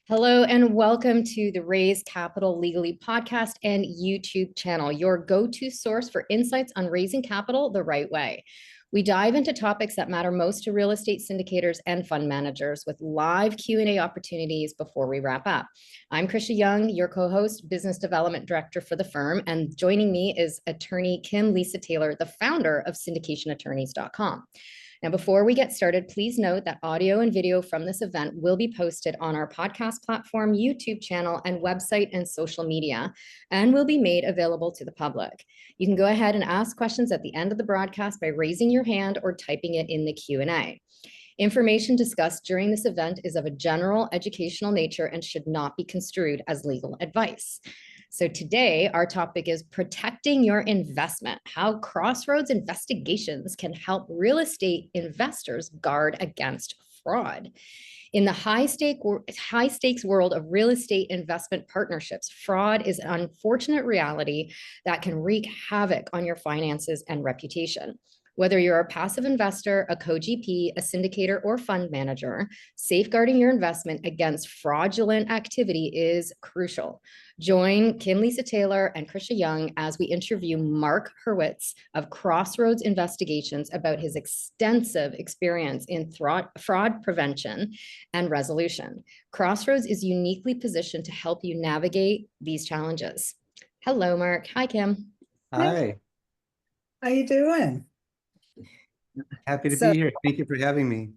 Hello and welcome to the Raise Capital Legally podcast and YouTube channel, your go-to source for insights on raising capital the right way. We dive into topics that matter most to real estate syndicators and fund managers with live Q&A opportunities before we wrap up. I'm Krisha Young, your co-host, business development director for the firm, and joining me is attorney Kim Lisa Taylor, the founder of syndicationattorneys.com. Now, before we get started, please note that audio and video from this event will be posted on our podcast platform, YouTube channel, and website and social media, and will be made available to the public. You can go ahead and ask questions at the end of the broadcast by raising your hand or typing it in the Q&A. Information discussed during this event is of a general educational nature and should not be construed as legal advice. So today, our topic is protecting your investment, how Crossroads Investigations can help real estate investors guard against fraud. In the high stakes world of real estate investment partnerships, fraud is an unfortunate reality that can wreak havoc on your finances and reputation. Whether you're a passive investor, a co-GP, a syndicator, or fund manager, safeguarding your investment against fraudulent activity is crucial. Join Kim Lisa Taylor and Krisha Young as we interview Marc Hurwitz of Crossroads Investigations about his extensive experience in fraud prevention and resolution. Crossroads is uniquely positioned to help you navigate these challenges. Hello, Marc. Hi, Kim. Hi. How you doing? Happy to be here. Thank you for having me.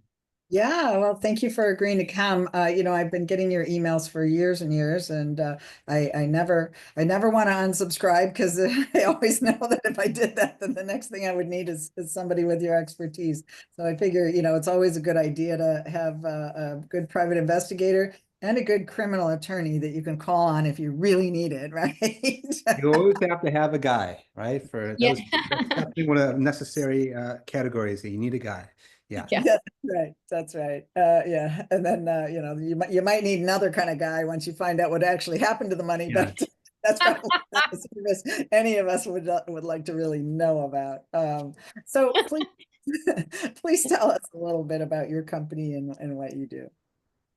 Yeah, well, thank you for agreeing to come. I've been getting your emails for years and years, and I never want to unsubscribe because I always know that if I did that, then the next thing I would need is somebody with your expertise. So I figure, it's always a good idea to have a good private investigator and a good criminal attorney that you can call on if you really need it, right? You always have to have a guy, right? That's definitely one of the necessary categories that you need a guy. Yeah. Yeah, that's right. Yeah, and then you might need another kind of guy once you find out what actually happened to the money. Yes. But that's probably not the service any of us would like to really know about. So please tell us a little bit about your company and what you do.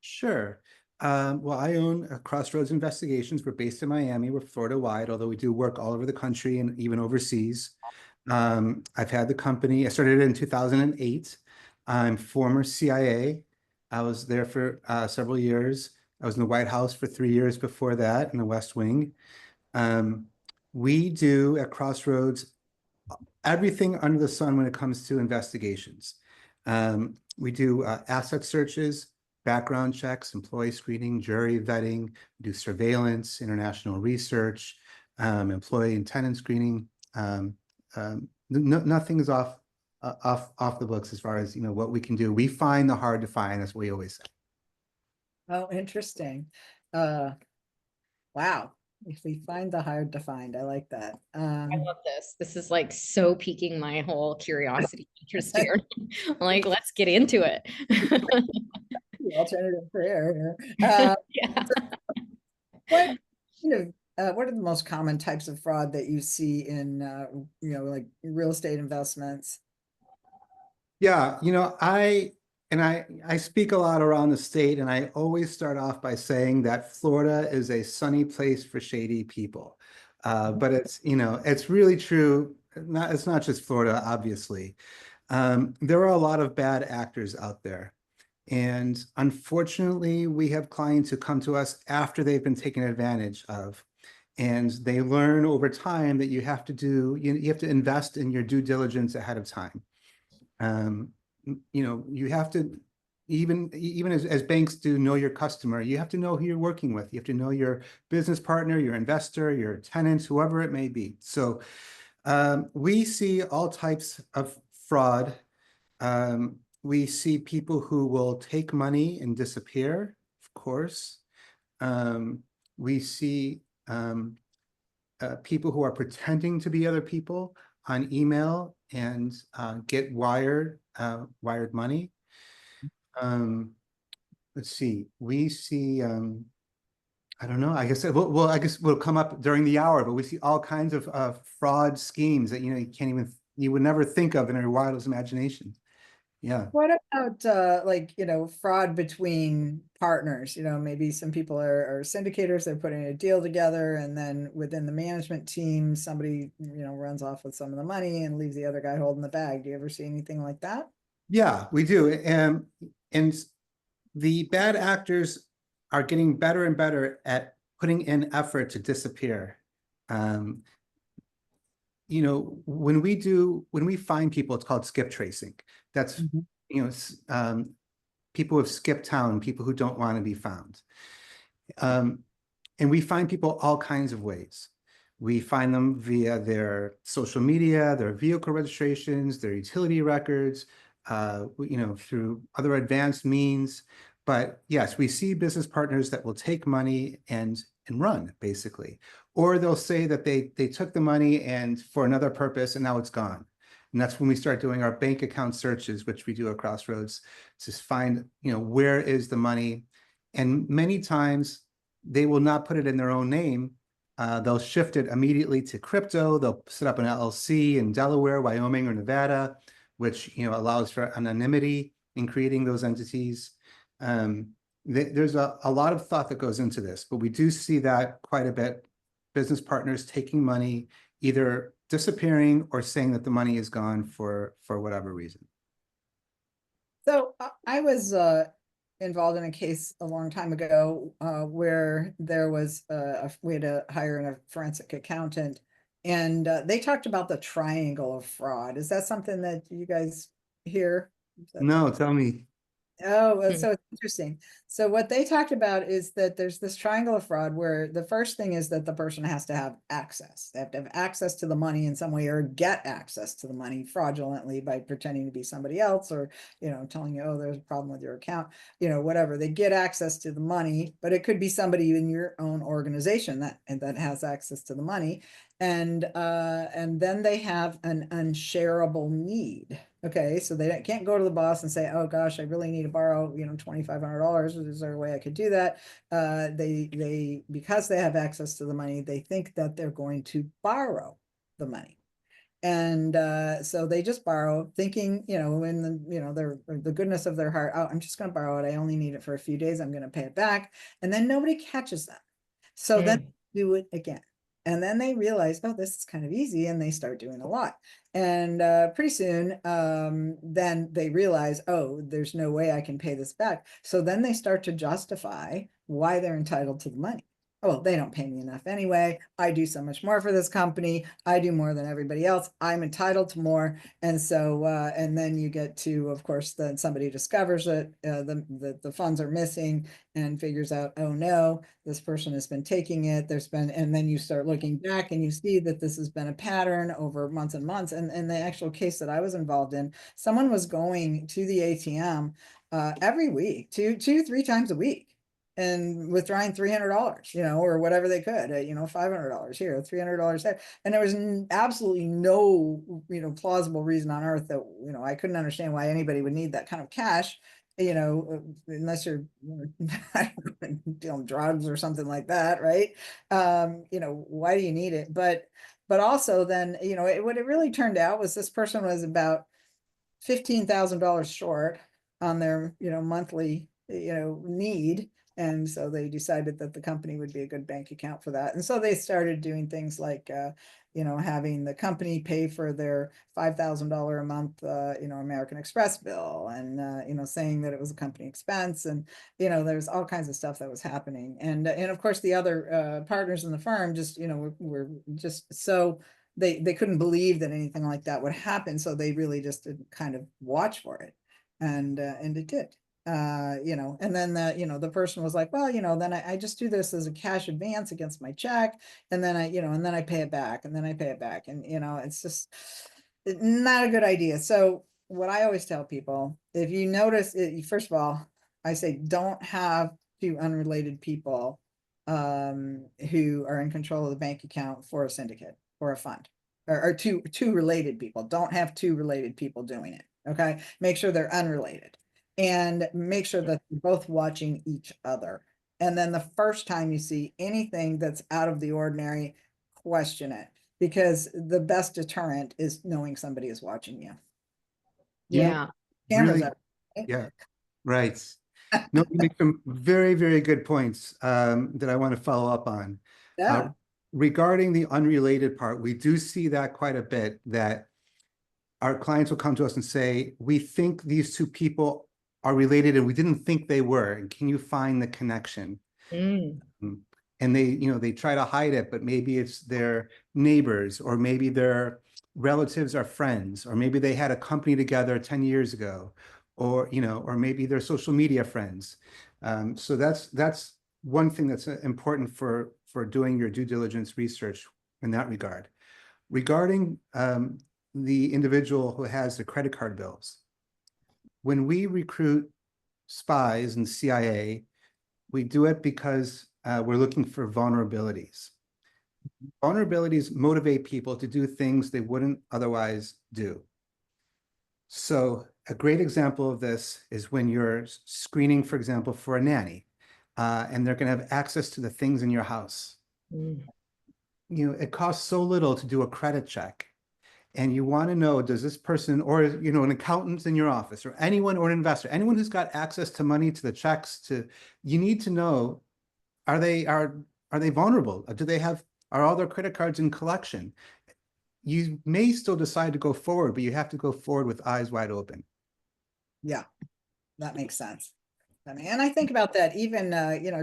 Sure. Well, I own Crossroads Investigations. We're based in Miami. We're Florida-wide, although we do work all over the country and even overseas. I've had the company. I started it in 2008. I'm former CIA. I was there for several years. I was in the White House for 3 years before that, in the West Wing. We do at Crossroads everything under the sun when it comes to investigations. We do asset searches, background checks, employee screening, jury vetting, we do surveillance, international research, employee and tenant screening. Nothing is off the books as far as what we can do. We find the hard to find, as we always say. Oh, interesting. Wow. If we find the hard to find, I like that. I love this. This is like so piquing my whole curiosity interest here. I'm like, let's get into it. The alternative prayer. Yeah. What are the most common types of fraud that you see in like real estate investments? Yeah, I speak a lot around the state, and I always start off by saying that Florida is a sunny place for shady people. But it's really true. It's not just Florida, obviously. There are a lot of bad actors out there. And unfortunately, we have clients who come to us after they've been taken advantage of. And they learn over time that you have to invest in your due diligence ahead of time. You have to, even as banks do, know your customer. You have to know who you're working with. You have to know your business partner, your investor, your tenants, whoever it may be. So we see all types of fraud. We see people who will take money and disappear, of course. We see people who are pretending to be other people on email and get wired money. Let's see. We see. I don't know. I guess I guess we'll come up during the hour, but we see all kinds of fraud schemes that you would never think of in your wildest imagination. Yeah. What about like, fraud between partners? Maybe some people are syndicators, they're putting a deal together, and then within the management team, somebody, runs off with some of the money and leaves the other guy holding the bag. Do you ever see anything like that? Yeah, we do. And the bad actors are getting better and better at putting in effort to disappear. Um, when we find people, it's called skip tracing. That's, Mhm. people have skipped town, people who don't want to be found. And we find people all kinds of ways. We find them via their social media, their vehicle registrations, their utility records, through other advanced means. But yes, we see business partners that will take money and run, basically. Or they'll say that they took the money and for another purpose and now it's gone. And that's when we start doing our bank account searches, which we do at Crossroads, to find, where is the money. And many times they will not put it in their own name. They'll shift it immediately to crypto. They'll set up an LLC in Delaware, Wyoming, or Nevada, which allows for anonymity in creating those entities. There's a lot of thought that goes into this, but we do see that quite a bit. Business partners taking money, either disappearing or saying that the money is gone for whatever reason. So I was involved in a case a long time ago where there was we had to hire a forensic accountant, and they talked about the triangle of fraud. Is that something that you guys hear? No, tell me. Oh, so it's interesting. So what they talked about is that there's this triangle of fraud where the first thing is that the person has to have access. They have to have access to the money in some way, or get access to the money fraudulently by pretending to be somebody else, or, telling you, oh, there's a problem with your account, whatever. They get access to the money, but it could be somebody in your own organization that has access to the money. And then they have an unshareable need. Okay, so they can't go to the boss and say, oh gosh, I really need to borrow, $2,500. Is there a way I could do that? Because they have access to the money, they think that they're going to borrow the money. And so they just borrow, thinking, in the goodness of their heart, oh, I'm just going to borrow it. I only need it for a few days. I'm going to pay it back. And then nobody catches them. So then do it again. And then they realize, oh, this is kind of easy. And they start doing a lot. And pretty soon, then they realize, oh, there's no way I can pay this back. So then they start to justify why they're entitled to the money. Oh, well, they don't pay me enough anyway. I do so much more for this company. I do more than everybody else. I'm entitled to more. And so, and then you get to, of course, then somebody discovers that the funds are missing and figures out, oh no, this person has been taking it. And then you start looking back and you see that this has been a pattern over months and months. And the actual case that I was involved in, someone was going to the ATM every week, two, 3 times a week, and withdrawing $300, or whatever they could, $500 here, $300 there. And there was absolutely no, plausible reason on earth that, I couldn't understand why anybody would need that kind of cash, unless you're dealing drugs or something like that, right? Why do you need it? But also then, what it really turned out was this person was about $15,000 short on their, monthly, need. And so they decided that the company would be a good bank account for that. And so they started doing things like, having the company pay for their $5,000 a month, American Express bill, and, saying that it was a company expense. And, there's all kinds of stuff that was happening. And of course, the other partners in the firm just, were just so they couldn't believe that anything like that would happen. So they really just did kind of watch for it. And it did. And then the person was like, well, then I just do this as a cash advance against my check. And then and then I pay it back, and then I pay it back. And, it's just not a good idea. So what I always tell people, if you notice it, first of all, I say, don't have 2 unrelated people who are in control of the bank account for a syndicate or a fund, or two related people. Don't have 2 related people doing it. Okay. Make sure they're unrelated. And make sure that you're both watching each other. And then the first time you see anything that's out of the ordinary, question it, because the best deterrent is knowing somebody is watching you. Yeah. Cameras really, are. yeah, right. No, you make some very, very good points that I want to follow up on. Yeah. Regarding the unrelated part, we do see that quite a bit, that our clients will come to us and say, we think these two people are related and we didn't think they were. And can you find the connection? Mm. And they try to hide it, but maybe it's their neighbors, or maybe their relatives are friends, or maybe they had a company together 10 years ago, or maybe they're social media friends. So that's one thing that's important for doing your due diligence research in that regard. Regarding the individual who has the credit card bills, when we recruit spies and CIA, we do it because we're looking for vulnerabilities. Vulnerabilities motivate people to do things they wouldn't otherwise do. So a great example of this is when you're screening, for example, for a nanny, and they're going to have access to the things in your house. Mm. It costs so little to do a credit check. And you want to know, does this person, or an accountant in your office, or anyone, or an investor, anyone who's got access to money, to the checks, you need to know, are they vulnerable? Are all their credit cards in collection? You may still decide to go forward, but you have to go forward with eyes wide open. Yeah, that makes sense. And I think about that even,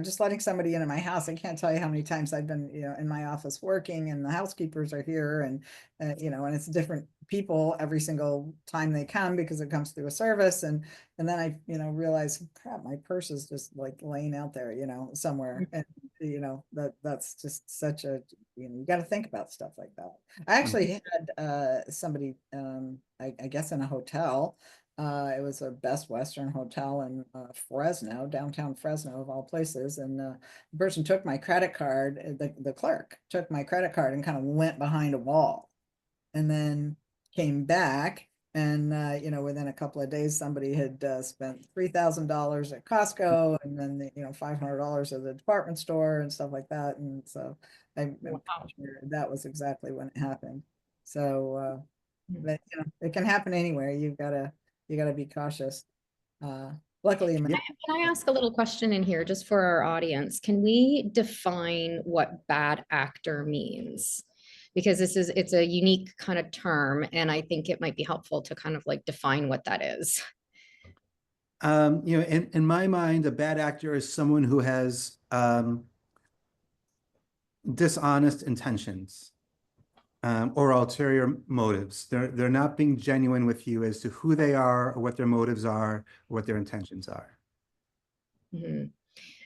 just letting somebody into my house. I can't tell you how many times I've been, in my office working, and the housekeepers are here, and, and it's different people every single time they come, because it comes through a service. And then I, realize, crap, my purse is just like laying out there, somewhere. And, that's just such a, you got to think about stuff like that. I actually had somebody, I guess in a hotel. It was a Best Western hotel in Fresno, downtown Fresno of all places. And the person took my credit card, the clerk took my credit card and kind of went behind a wall, and then came back. And, within a couple of days, somebody had spent $3,000 at Costco, and then, $500 at the department store and stuff like that. And so I'm sure that was exactly when it happened. So, but, it can happen anywhere. You gotta be cautious. Luckily, Can I ask a little question in here just for our audience? Can we define what bad actor means? Because it's a unique kind of term, and I think it might be helpful to kind of like define what that is. In my mind, a bad actor is someone who has dishonest intentions. Or ulterior motives. They're not being genuine with you as to who they are, or what their motives are, or what their intentions are. Mm-hmm.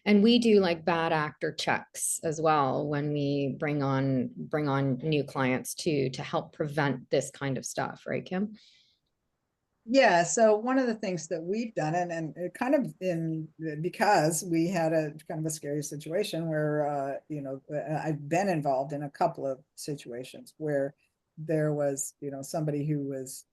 And we do like bad actor checks as well when we bring on new clients to help prevent this kind of stuff, right, Kim? Yeah, so one of the things that we've done, and it kind of because we had a kind of a scary situation where, I've been involved in a couple of situations where there was, somebody who was,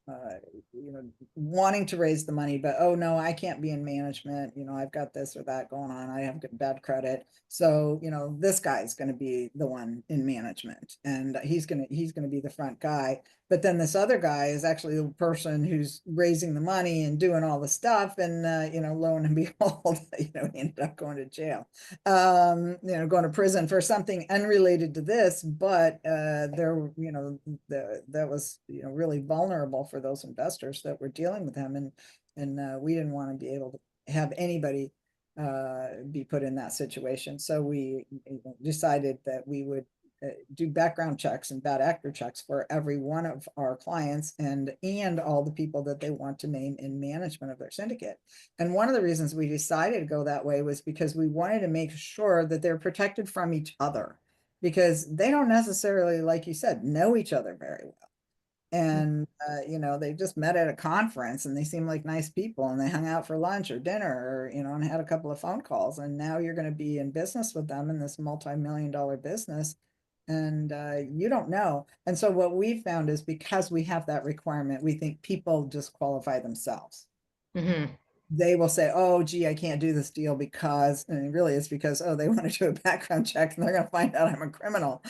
wanting to raise the money, but, oh no, I can't be in management. I've got this or that going on. I have bad credit. So, this guy's going to be the one in management, and he's going to be the front guy. But then this other guy is actually the person who's raising the money and doing all the stuff. And, lo and behold, he ended up going to jail, going to prison for something unrelated to this. But that was, really vulnerable for those investors that were dealing with him. And we didn't want to be able to have anybody be put in that situation. So we decided that we would do background checks and bad actor checks for every one of our clients and all the people that they want to name in management of their syndicate. And one of the reasons we decided to go that way was because we wanted to make sure that they're protected from each other, because they don't necessarily, like you said, know each other very well. And, they just met at a conference, and they seem like nice people, and they hung out for lunch or dinner, or, and had a couple of phone calls. And now you're going to be in business with them in this multi-million-dollar business, and you don't know. And so what we found is, because we have that requirement, we think people disqualify themselves. Mm-hmm. They will say, oh, gee, I can't do this deal because, and really it's because, oh, they want to do a background check and they're going to find out I'm a criminal.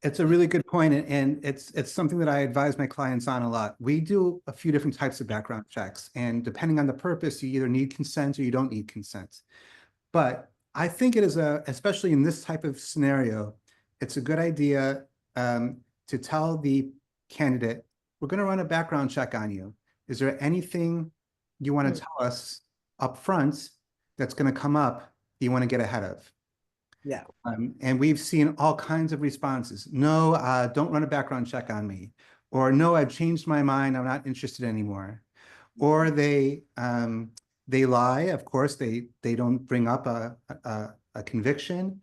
It's a really good point, and it's something that I advise my clients on a lot. We do a few different types of background checks, and depending on the purpose, you either need consent or you don't need consent. But I think it is especially in this type of scenario, it's a good idea to tell the candidate, we're going to run a background check on you. Is there anything you want to tell us up front that's going to come up you want to get ahead of? Yeah. And we've seen all kinds of responses. No, don't run a background check on me. Or no, I've changed my mind. I'm not interested anymore. Or they lie. Of course, they don't bring up a conviction.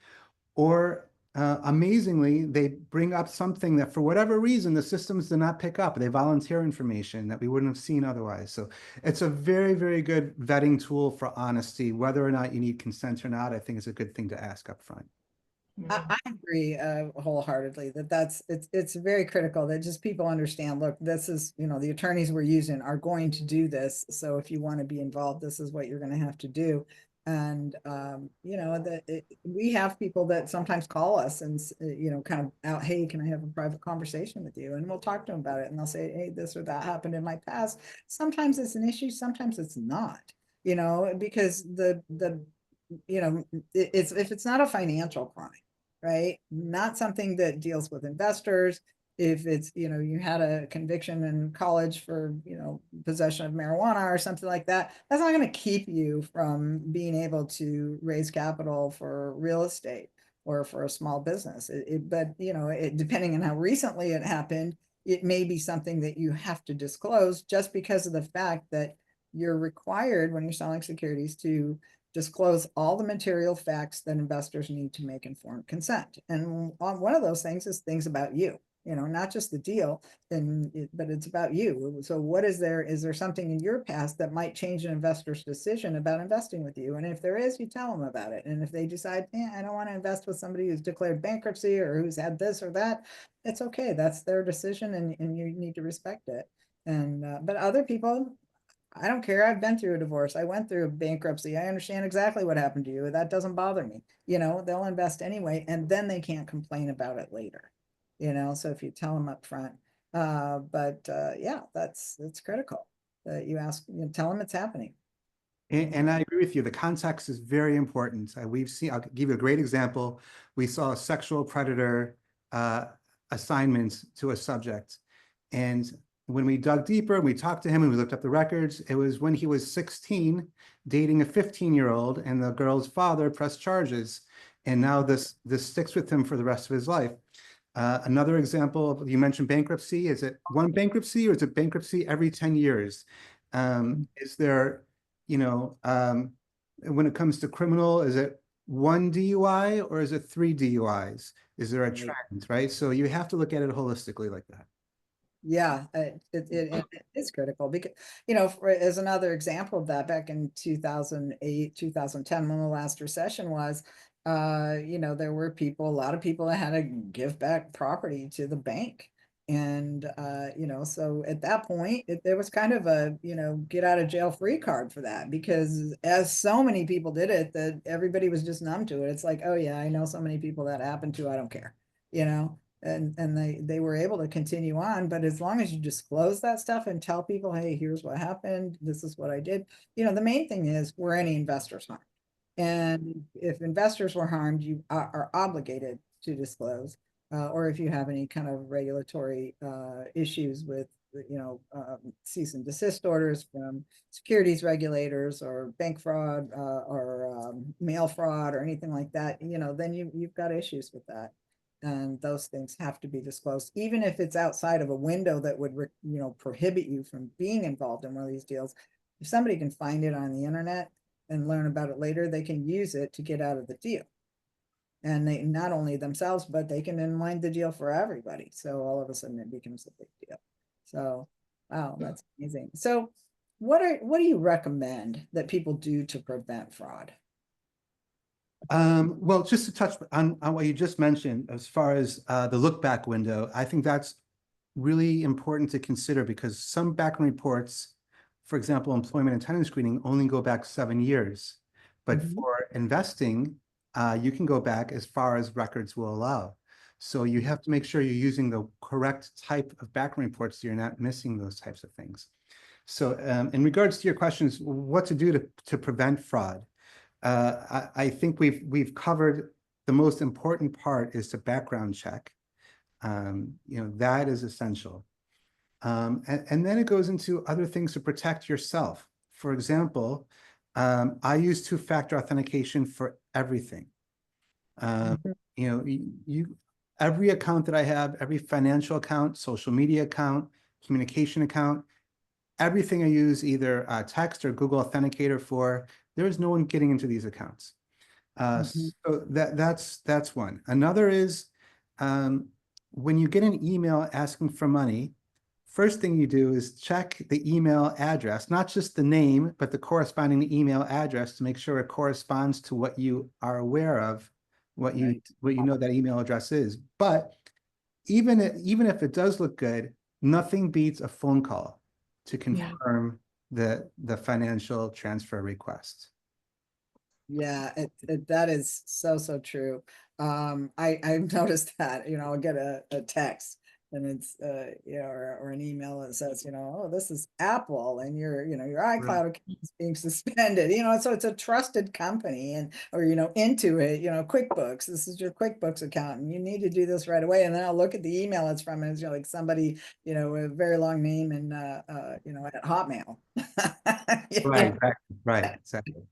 Or amazingly, they bring up something that for whatever reason, the systems did not pick up. They volunteer information that we wouldn't have seen otherwise. So it's a very, very good vetting tool for honesty. Whether or not you need consent or not, I think is a good thing to ask up front. I agree wholeheartedly that it's very critical that just people understand, look, this is, the attorneys we're using are going to do this. So if you want to be involved, this is what you're going to have to do. And, we have people that sometimes call us and, kind of out, hey, can I have a private conversation with you? And we'll talk to them about it. And they'll say, hey, this or that happened in my past. Sometimes it's an issue, sometimes it's not, because if it's not a financial crime, right? Not something that deals with investors. If it's, you had a conviction in college for, possession of marijuana or something like that, that's not going to keep you from being able to raise capital for real estate or for a small business. But, depending on how recently it happened, it may be something that you have to disclose just because of the fact that you're required when you're selling securities to disclose all the material facts that investors need to make informed consent. And one of those things is things about you, not just the deal, but it's about you. So what is there something in your past that might change an investor's decision about investing with you? And if there is, you tell them about it. And if they decide, I don't want to invest with somebody who's declared bankruptcy or who's had this or that, it's okay. That's their decision and you need to respect it. And, but other people, I don't care. I've been through a divorce. I went through a bankruptcy. I understand exactly what happened to you. That doesn't bother me. They'll invest anyway, and then they can't complain about it later. So if you tell them up front, yeah, that's critical that you ask, tell them it's happening. And I agree with you. The context is very important. I'll give you a great example. We saw a sexual predator assignment to a subject. And when we dug deeper, we talked to him and we looked up the records. It was when he was 16, dating a 15-year-old, and the girl's father pressed charges. And now this sticks with him for the rest of his life. Another example, you mentioned bankruptcy. Is it one bankruptcy or is it bankruptcy every 10 years? Is there, when it comes to criminal, is it one DUI or is it 3 DUIs? Is there a trend, right? So you have to look at it holistically like that. Yeah, it is critical because, as another example of that, back in 2008, 2010, when the last recession was, there were a lot of people that had to give back property to the bank. And, so at that point, there was kind of a, get out of jail free card for that, because as so many people did it, that everybody was just numb to it. It's like, oh yeah, I know so many people that happened to, I don't care, and they were able to continue on. But as long as you disclose that stuff and tell people, hey, here's what happened, this is what I did, the main thing is, were any investors harmed? And if investors were harmed, you are obligated to disclose, or if you have any kind of regulatory issues with, cease and desist orders from securities regulators or bank fraud or mail fraud or anything like that, then you've got issues with that. And those things have to be disclosed, even if it's outside of a window that would, prohibit you from being involved in one of these deals. If somebody can find it on the internet and learn about it later, they can use it to get out of the deal. And they not only themselves, but they can unwind the deal for everybody. So all of a sudden it becomes a big deal. So, wow, that's amazing. So what do you recommend that people do to prevent fraud? Well, just to touch on what you just mentioned, as far as the look back window, I think that's really important to consider, because some background reports, for example, employment and tenant screening, only go back 7 years. But for investing, you can go back as far as records will allow. So you have to make sure you're using the correct type of background reports so you're not missing those types of things. So in regards to your questions, what to do to prevent fraud, I think we've covered the most important part is to background check. That is essential. And then it goes into other things to protect yourself. For example, I use two-factor authentication for everything. Every account that I have, every financial account, social media account, communication account, everything I use either text or Google Authenticator for, there is no one getting into these accounts. So that's one. Another is when you get an email asking for money, first thing you do is check the email address, not just the name, but the corresponding email address to make sure it corresponds to what you are aware of, what you know that email address is. But even if it does look good, nothing beats a phone call to confirm the financial transfer request. Yeah, that is so true. I've noticed that, I'll get a text and it's or an email that says, oh, this is Apple and your iCloud account is being suspended, so it's a trusted company or into it, QuickBooks, this is your QuickBooks account and you need to do this right away. And then I'll look at the email it's from, and it's like somebody, with a very long name and at Hotmail. Right, exactly.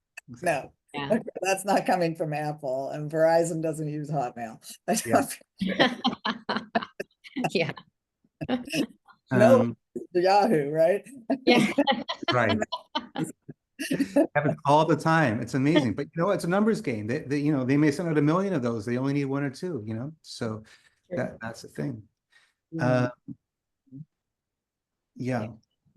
No. Yeah. That's not coming from Apple, and Verizon doesn't use Hotmail. Yeah. No, Yahoo, right? Yeah. Right. It happens all the time. It's amazing, but it's a numbers game. They may send out 1 million of those. They only need 1 or 2. So that's the thing. Yeah.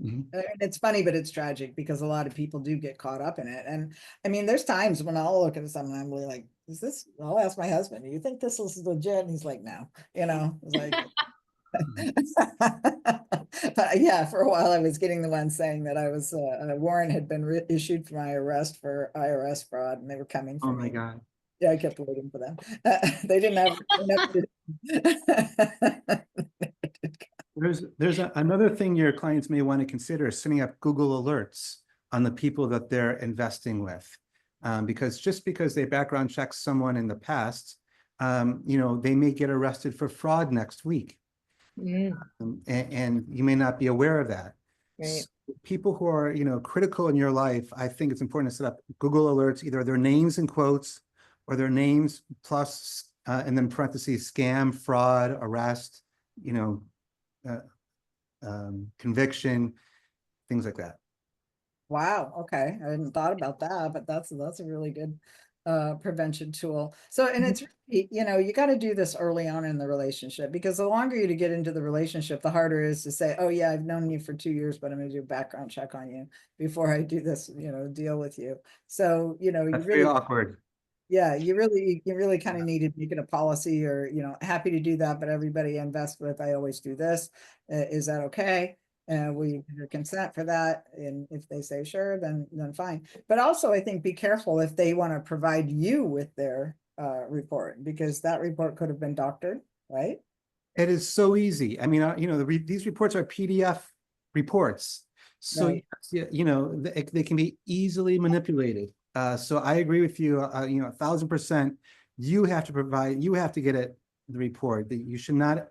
Mm-hmm. It's funny, but it's tragic because a lot of people do get caught up in it. And I mean, there's times when I'll look at something, I'm really like, I'll ask my husband, do you think this is legit? And he's like, no, it's like, but yeah, for a while I was getting the one saying that I was, a warrant had been issued for my arrest for IRS fraud and they were coming for me. Oh my God. Yeah, I kept waiting for them. They didn't have. There's another thing your clients may want to consider, setting up Google alerts on the people that they're investing with. Because just because they background check someone in the past, they may get arrested for fraud next week. And you may not be aware of that. Right. So people who are, critical in your life, I think it's important to set up Google alerts, either their names in quotes or their names plus, and then parentheses, scam, fraud, arrest, conviction, things like that. Wow. Okay. I hadn't thought about that, but that's a really good prevention tool. So, and it's, you got to do this early on in the relationship, because the longer you to get into the relationship, the harder it is to say, oh yeah, I've known you for 2 years, but I'm going to do a background check on you before I do this, deal with you. So, That's you really very awkward. Yeah, you really kind of need to make it a policy, or, happy to do that, but everybody I invest with, I always do this. Is that okay? Will you give your consent for that? And if they say sure, then fine. But also, I think be careful if they want to provide you with their report, because that report could have been doctored, right? It is so easy. I mean, these reports are PDF reports, so Right. they can be easily manipulated. So I agree with you, 1,000%. You have to get the report. That you should not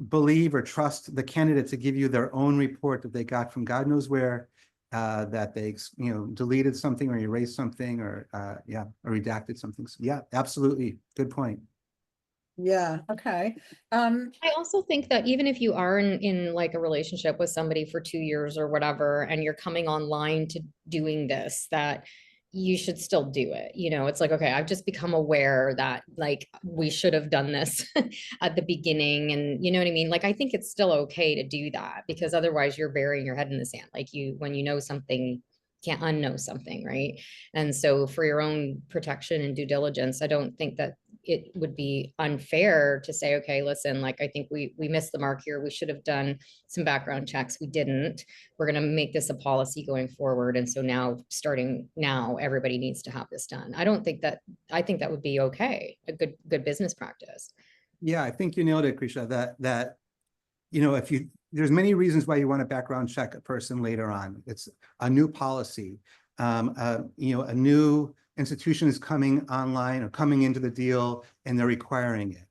believe or trust the candidate to give you their own report that they got from God knows where, that they, deleted something or erased something or redacted something. So yeah, absolutely. Good point. Yeah. Okay. I also think that even if you are in like a relationship with somebody for 2 years or whatever, and you're coming online to doing this, that you should still do it. It's like, okay, I've just become aware that like we should have done this at the beginning. And you know what I mean? Like, I think it's still okay to do that, because otherwise you're burying your head in the sand. Like when you know something, can't unknow something, right? And so for your own protection and due diligence, I don't think that it would be unfair to say, okay, listen, like, I think we missed the mark here. We should have done some background checks. We didn't. We're going to make this a policy going forward. And so now, starting now, everybody needs to have this done. I think that would be okay. A good business practice. Yeah, I think you nailed it, Krisha, that if there's many reasons why you want to background check a person later on. It's a new policy, a new institution is coming online or coming into the deal and they're requiring it.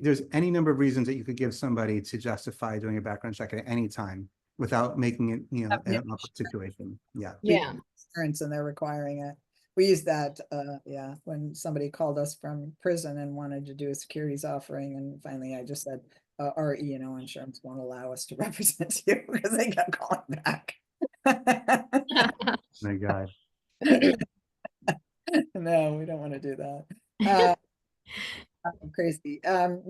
There's any number of reasons that you could give somebody to justify doing a background check at any time without making it, an awkward situation. Yeah. Yeah. And they're requiring it. We used that, when somebody called us from prison and wanted to do a securities offering, and finally I just said, our E&O insurance won't allow us to represent you, because they kept calling back. My God. No, we don't want to do that. Crazy.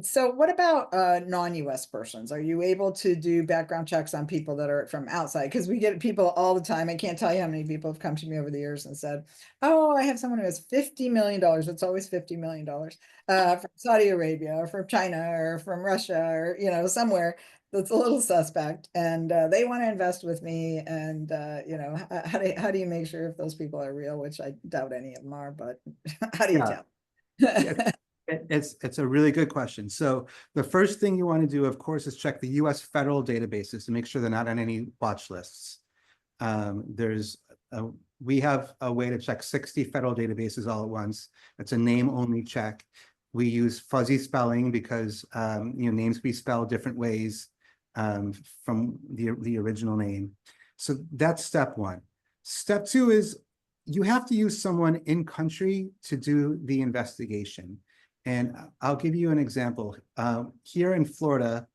So what about non-US persons? Are you able to do background checks on people that are from outside? Because we get people all the time. I can't tell you how many people have come to me over the years and said, oh, I have someone who has $50 million. It's always $50 million from Saudi Arabia or from China or from Russia or, somewhere that's a little suspect. And they want to invest with me. And, how do you make sure if those people are real, which I doubt any of them are, but how do you tell? It's a really good question. So the first thing you want to do, of course, is check the US federal databases to make sure they're not on any watch lists. We have a way to check 60 federal databases all at once. It's a name-only check. We use fuzzy spelling because names can be spelled different ways from the original name. So that's step one. Step two is you have to use someone in country to do the investigation. And I'll give you an example. Here in Florida,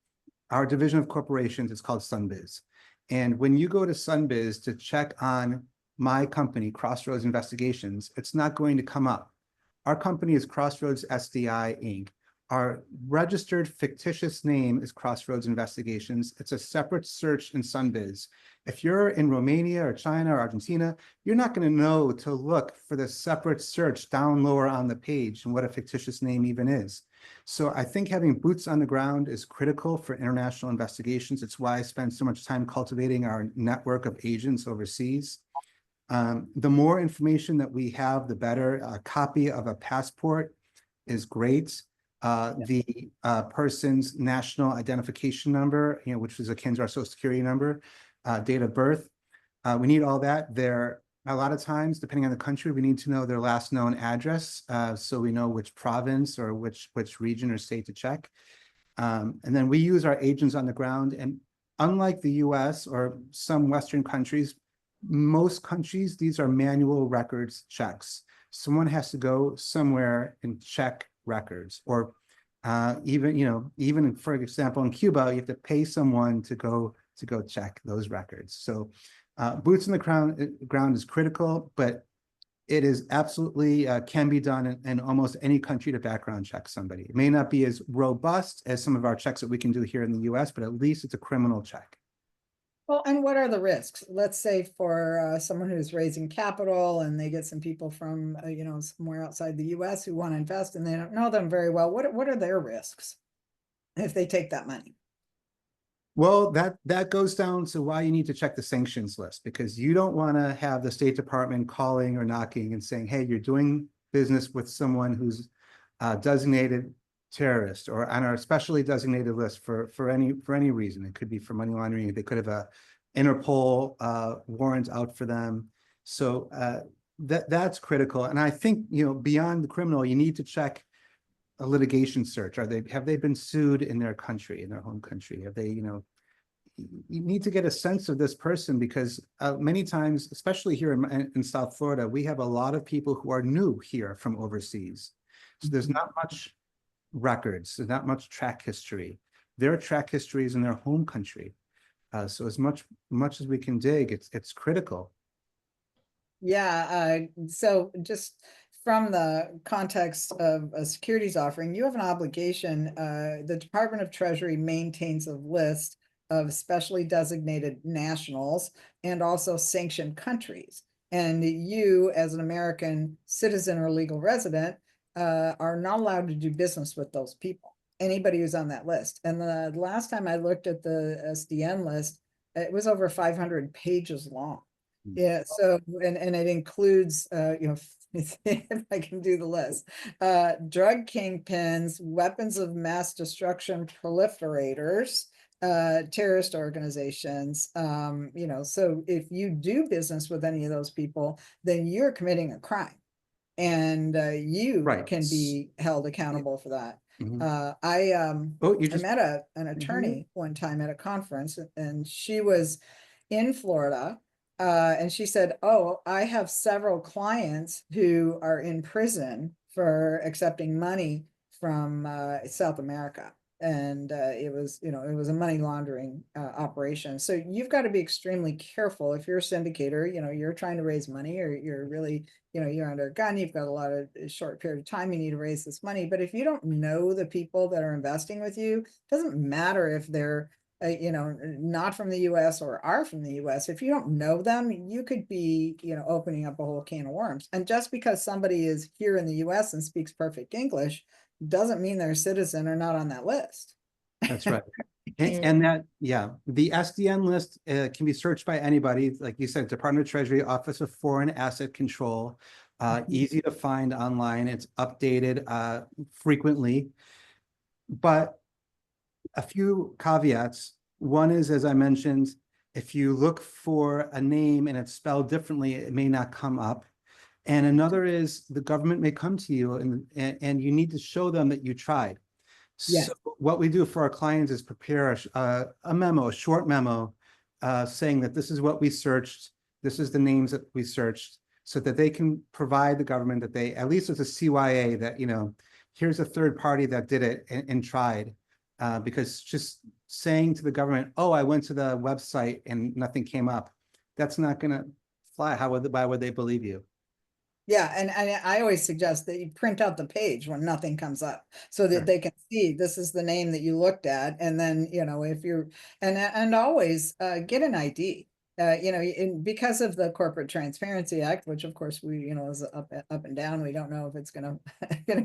our division of corporations is called Sunbiz. And when you go to Sunbiz to check on my company, Crossroads Investigations, it's not going to come up. Our company is Crossroads SDI Inc. Our registered fictitious name is Crossroads Investigations. It's a separate search in Sunbiz. If you're in Romania or China or Argentina, you're not going to know to look for the separate search down lower on the page and what a fictitious name even is. So I think having boots on the ground is critical for international investigations. It's why I spend so much time cultivating our network of agents overseas. The more information that we have, the better. A copy of a passport is great. The person's national identification number, which is akin to our social security number, date of birth. We need all that. A lot of times, depending on the country, we need to know their last known address, so we know which province or which region or state to check. And then we use our agents on the ground. And unlike the US or some Western countries, most countries, these are manual records checks. Someone has to go somewhere and check records, or even for example, in Cuba, you have to pay someone to go check those records. So boots on the ground is critical, but it is absolutely can be done in almost any country to background check somebody. It may not be as robust as some of our checks that we can do here in the US, but at least it's a criminal check. Well, and what are the risks? Let's say for someone who's raising capital and they get some people from, somewhere outside the US who want to invest and they don't know them very well. What are their risks if they take that money? Well, that goes down to why you need to check the sanctions list, because you don't want to have the State Department calling or knocking and saying, hey, you're doing business with someone who's designated terrorist or on our specially designated list for any reason. It could be for money laundering. They could have a Interpol warrant out for them. So that's critical. And I think, beyond the criminal, you need to check a litigation search. Have they been sued in their country, in their home country? Have they, you need to get a sense of this person, because many times, especially here in South Florida, we have a lot of people who are new here from overseas. So there's not much records, there's not much track history. Their track history is in their home country. So as much as we can dig, it's critical. Yeah, so just from the context of a securities offering, you have an obligation. The Department of Treasury maintains a list of specially designated nationals and also sanctioned countries. And you, as an American citizen or legal resident, are not allowed to do business with those people, anybody who's on that list. And the last time I looked at the SDN list, it was over 500 pages long. Yeah, so and it includes me see if I can do the list. Drug kingpins, weapons of mass destruction proliferators, terrorist organizations. You know, so if you do business with any of those people, then you're committing a crime, and you Right. can be held accountable for that. Mhm. I You just, met an attorney one time at a conference, and she was in Florida, and she said, "Oh, I have several clients who are in prison for accepting money from South America." And it was, you know, it was a money laundering operation. So you've got to be extremely careful if you're a syndicator. You know, you're trying to raise money, or you're really, you know, you're under a gun. You've got a lot of short period of time. You need to raise this money. But if you don't know the people that are investing with you, it doesn't matter if they're you know, not from the US or are from the US. If you don't know them, you could be, you know, opening up a whole can of worms. And just because somebody is here in the US and speaks perfect English doesn't mean they're a citizen or not on that list. that's right. And that, yeah, the SDN list can be searched by anybody. Like you said, Department of Treasury, Office of Foreign Asset Control, easy to find online. It's updated frequently. But a few caveats. One is, as I mentioned, if you look for a name and it's spelled differently, it may not come up. And another is the government may come to you and you need to show them that you tried. Yes. So what we do for our clients is prepare a memo, a short memo, saying that this is what we searched, this is the names that we searched, so that they can provide the government that they, at least as a CYA, that, you know, here's a third party that did it and tried. Because just saying to the government, oh, I went to the website and nothing came up, that's not going to fly. Why would they believe you? Yeah, and I always suggest that you print out the page when nothing comes up, so that they can see this is the name that you looked at. And then, you know, if you're, and always get an ID. You know, because of the Corporate Transparency Act, which of course we, you know, is up and down. We don't know if it's gonna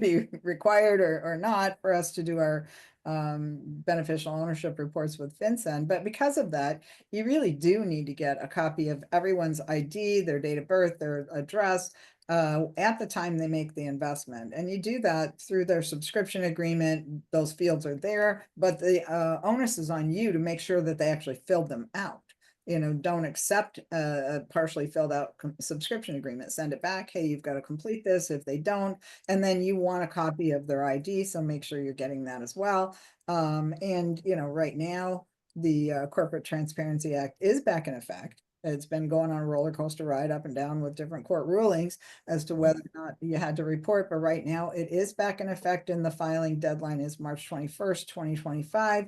be required or not for us to do our beneficial ownership reports with FinCEN. But because of that, you really do need to get a copy of everyone's ID, their date of birth, their address, at the time they make the investment. And you do that through their subscription agreement. Those fields are there, but the onus is on you to make sure that they actually filled them out. You know, don't accept a partially filled out subscription agreement. Send it back. Hey, you've got to complete this. If they don't, and then you want a copy of their ID, so make sure you're getting that as well. And you know, right now the Corporate Transparency Act is back in effect. It's been going on a roller coaster ride up and down with different court rulings as to whether or not you had to report. But right now it is back in effect, and the filing deadline is March 21st, 2025.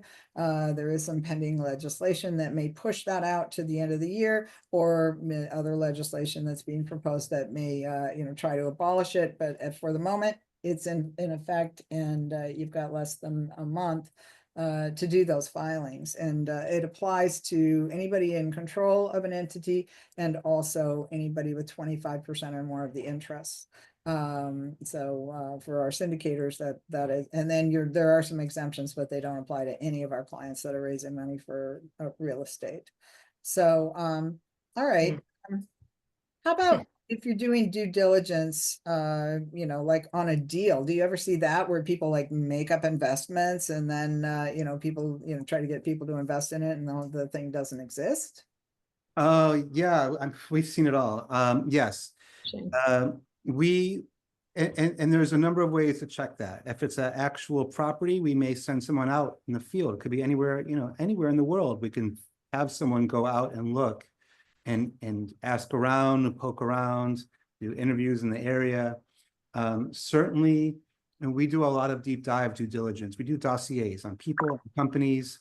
There is some pending legislation that may push that out to the end of the year, or other legislation that's being proposed that may, you know, try to abolish it. But for the moment, it's in effect, and you've got less than a month to do those filings. And it applies to anybody in control of an entity, and also anybody with 25% or more of the interests. So for our syndicators, that is, and then there are some exemptions, but they don't apply to any of our clients that are raising money for real estate. So all right. How about if you're doing due diligence, you know, like on a deal? Do you ever see that where people like make up investments, and then you know, people, you know, try to get people to invest in it, and the thing doesn't exist? Oh, yeah, we've seen it all. Yes. We and there's a number of ways to check that. If it's an actual property, we may send someone out in the field. It could be anywhere, you know, anywhere in the world. We can have someone go out and look and ask around, poke around, do interviews in the area. Certainly, and we do a lot of deep dive due diligence. We do dossiers on people, companies.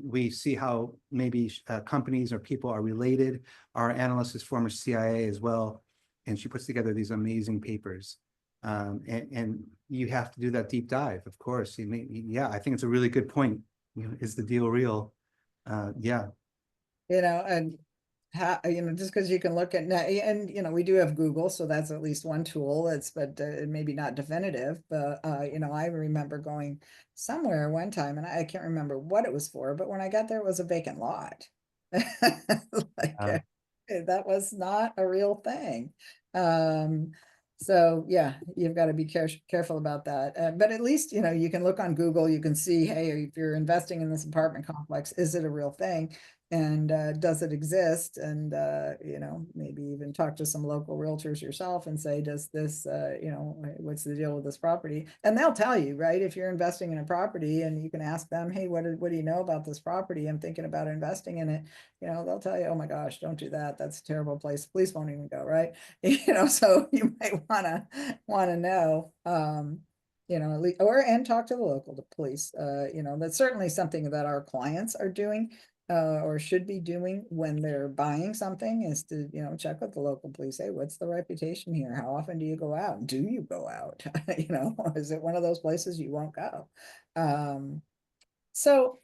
We see how maybe companies or people are related. Our analyst is former CIA as well, and she puts together these amazing papers. And you have to do that deep dive, of course. Yeah, I think it's a really good point. You know, is the deal real? Yeah. You know, and how, you know, just because you can look at, and you know, we do have Google, so that's at least one tool. But maybe not definitive. But you know, I remember going somewhere one time, and I can't remember what it was for, but when I got there, it was a vacant lot. Like that was not a real thing. So yeah, you've got to be careful about that. But at least, you know, you can look on Google, you can see, hey, if you're investing in this apartment complex, is it a real thing? And does it exist? And, you know, maybe even talk to some local realtors yourself and say, does this, you know, what's the deal with this property? And they'll tell you, right? If you're investing in a property and you can ask them, hey, what do you know about this property? I'm thinking about investing in it. You know, they'll tell you, oh my gosh, don't do that. That's a terrible place. Police won't even go, right? You know, so you might wanna know, you know, at least, and talk to the local police. You know, that's certainly something that our clients are doing, or should be doing when they're buying something, is to, you know, check with the local police. Hey, what's the reputation here? How often do you go out? Do you go out? You know, is it one of those places you won't go? So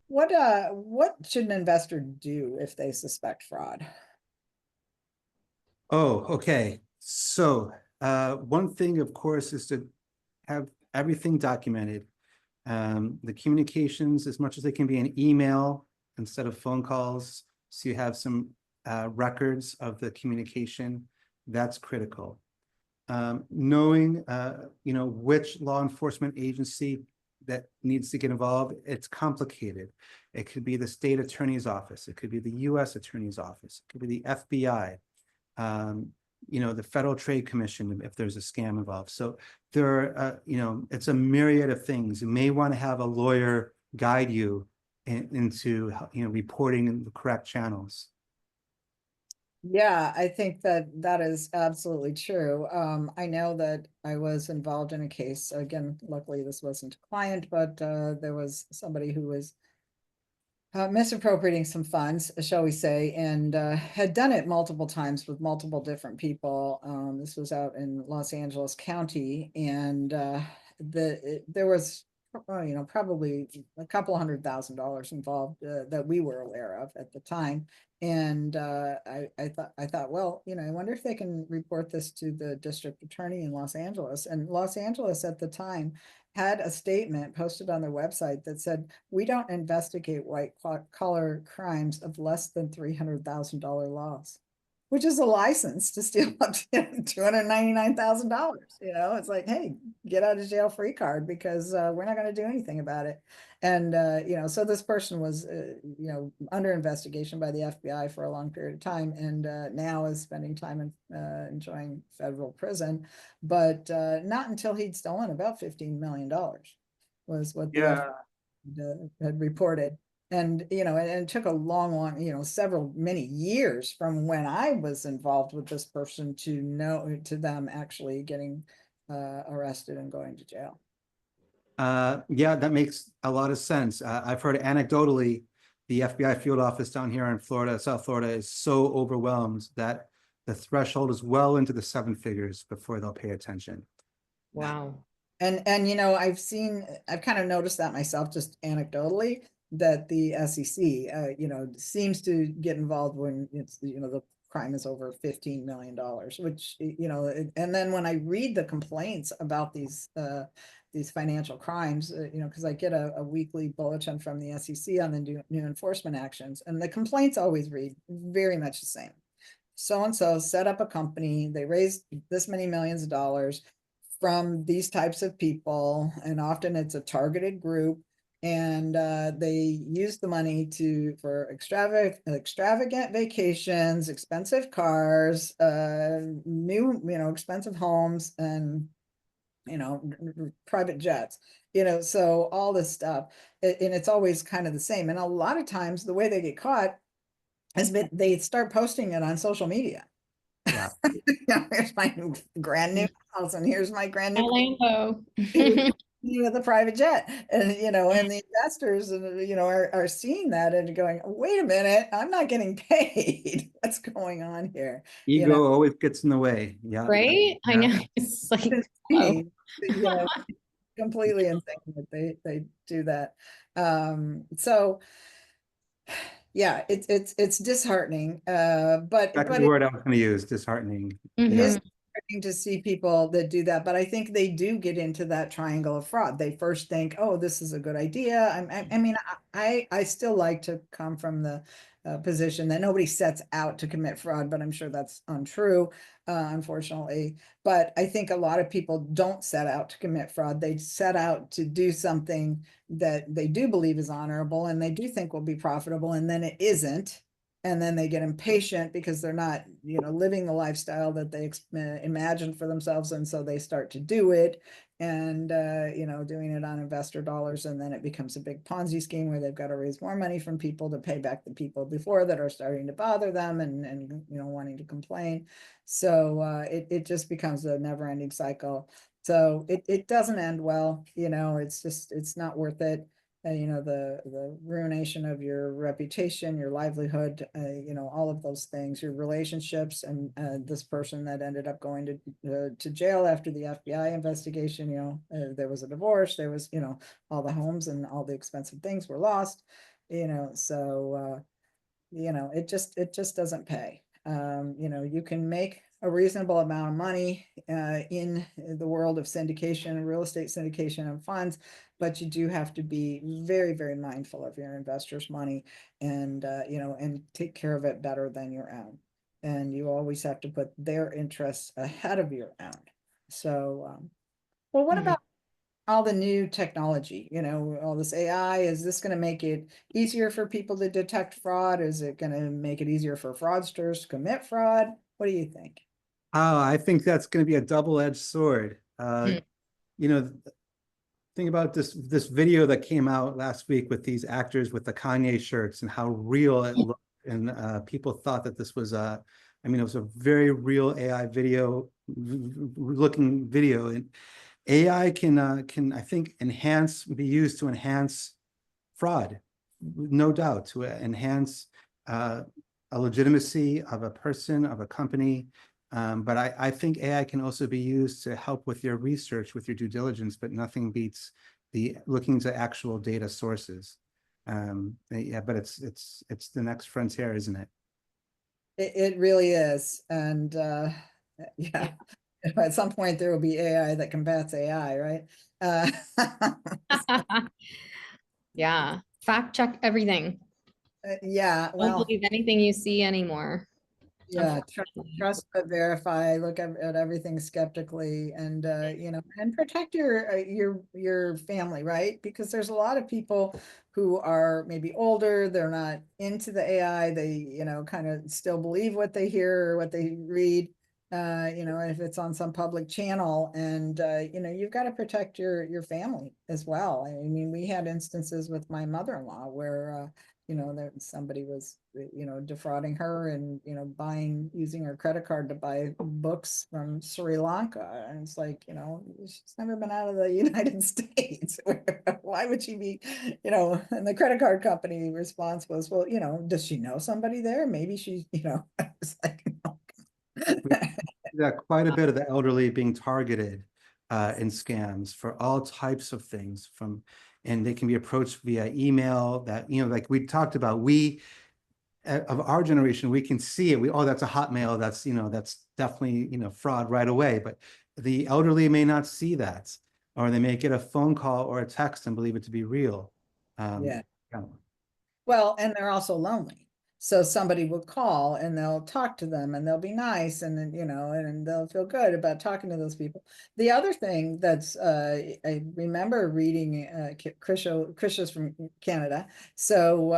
what should an investor do if they suspect fraud? Oh, okay. So one thing, of course, is to have everything documented. The communications, as much as they can be an email instead of phone calls, so you have some records of the communication. That's critical. Knowing, you know, which law enforcement agency that needs to get involved, it's complicated. It could be the state attorney's office. It could be the U.S. attorney's office. It could be the FBI. You know, the Federal Trade Commission, if there's a scam involved. So there are, you know, it's a myriad of things. You may want to have a lawyer guide you into, you know, reporting in the correct channels. Yeah, I think that is absolutely true. I know that I was involved in a case, again, luckily this wasn't a client, but there was somebody who was misappropriating some funds, shall we say, and had done it multiple times with multiple different people. This was out in Los Angeles County, and there was, you know, probably a couple $100,000 involved that we were aware of at the time. And I thought, well, you know, I wonder if they can report this to the district attorney in Los Angeles. And Los Angeles at the time had a statement posted on their website that said, we don't investigate white collar crimes of less than $300,000 loss, which is a license to steal up to $299,000. You know, it's like, hey, get out of jail free card, because we're not going to do anything about it. And, you know, so this person was, you know, under investigation by the FBI for a long period of time, and now is spending time in enjoying federal prison, but not until he'd stolen about $15 million was what the FBI had reported. And, you know, and it took a long, you know, many years from when I was involved with this person to them actually getting arrested and going to jail. Yeah, that makes a lot of sense. I've heard anecdotally, the FBI field office down here in Florida, South Florida, is so overwhelmed that the threshold is well into the seven figures before they'll pay attention. Wow. And you know, I've kind of noticed that myself, just anecdotally, that the SEC, you know, seems to get involved when it's, you know, the crime is over $15 million, which, you know, and then when I read the complaints about these financial crimes, you know, because I get a weekly bulletin from the SEC on the new enforcement actions, and the complaints always read very much the same. So-and-so set up a company, they raised this many millions of dollars from these types of people, and often it's a targeted group, and they use the money for extravagant vacations, expensive cars, new, you know, expensive homes, and, you know, private jets, you know, so all this stuff, and it's always kind of the same. And a lot of times the way they get caught is that they start posting it on social media. Yeah. Yeah, here's my brand new house, and here's my brand new Lambo. with a private jet, and, you know, and the investors, you know, are seeing that and going, wait a minute, I'm not getting paid. What's going on here? Ego, you know, always gets in the way. Yeah. Right? I Yeah. know. It's like, you know, completely insane that they do that. So yeah, it's disheartening. But That's the word I was going to use, disheartening. mhm. Yeah. starting to see people that do that, but I think they do get into that triangle of fraud. They first think, "Oh, this is a good idea." I mean, I still like to come from the position that nobody sets out to commit fraud, but I'm sure that's untrue, unfortunately. But I think a lot of people don't set out to commit fraud. They set out to do something that they do believe is honorable and they do think will be profitable, and then it isn't. And then they get impatient because they're not, living the lifestyle that they imagined for themselves. And so they start to do it and, doing it on investor dollars. And then it becomes a big Ponzi scheme where they've got to raise more money from people to pay back the people before that are starting to bother them and wanting to complain. So it just becomes a never ending cycle. So it doesn't end well, it's not worth it. The ruination of your reputation, your livelihood, all of those things, your relationships, and this person that ended up going to jail after the FBI investigation, there was a divorce, there was, all the homes and all the expensive things were lost, so, it just doesn't pay. You can make a reasonable amount of money in the world of syndication, real estate syndication and funds, but you do have to be very, very mindful of your investors' money and, and take care of it better than your own. And you always have to put their interests ahead of your own. So, well, what about all the new technology, all this AI? Is this going to make it easier for people to detect fraud? Is it going to make it easier for fraudsters to commit fraud? What do you think? Oh, I think that's going to be a double-edged sword. Think about this video that came out last week with these actors with the Kanye shirts and how real it looked. And people thought that this was it was a very real AI looking video. And AI can I think be used to enhance fraud, no doubt, to enhance a legitimacy of a person, of a company. But I think AI can also be used to help with your research, with your due diligence, but nothing beats looking to actual data sources. Yeah, but it's the next frontier, isn't it? It really is. And yeah, at some point there will be AI that combats AI, right? Yeah. Fact check everything. Yeah, Don't well, believe anything you see anymore. yeah, Unfortunately. trust but verify, look at everything skeptically, and and protect your family, right? Because there's a lot of people who are maybe older, they're not into the AI, they kind of still believe what they hear or what they read, if it's on some public channel, and you've got to protect your family as well. I mean, we had instances with my mother-in-law where that somebody was, defrauding her and, using her credit card to buy books from Sri Lanka. And it's like, she's never been out of the United States. Why would she be, and the credit card company response was, well, does she know somebody there? Maybe she, I was like, no. Yeah, quite a bit of the elderly being targeted in scams for all types of things and they can be approached via email that, like we talked about, of our generation, we can see it. That's a Hotmail. That's definitely, fraud right away. But the elderly may not see that, or they may get a phone call or a text and believe it to be real. Yeah. Yeah. Well, and they're also lonely. So somebody will call and they'll talk to them and they'll be nice and then, and they'll feel good about talking to those people. The other thing that's, I remember reading, Krisha's from Canada. So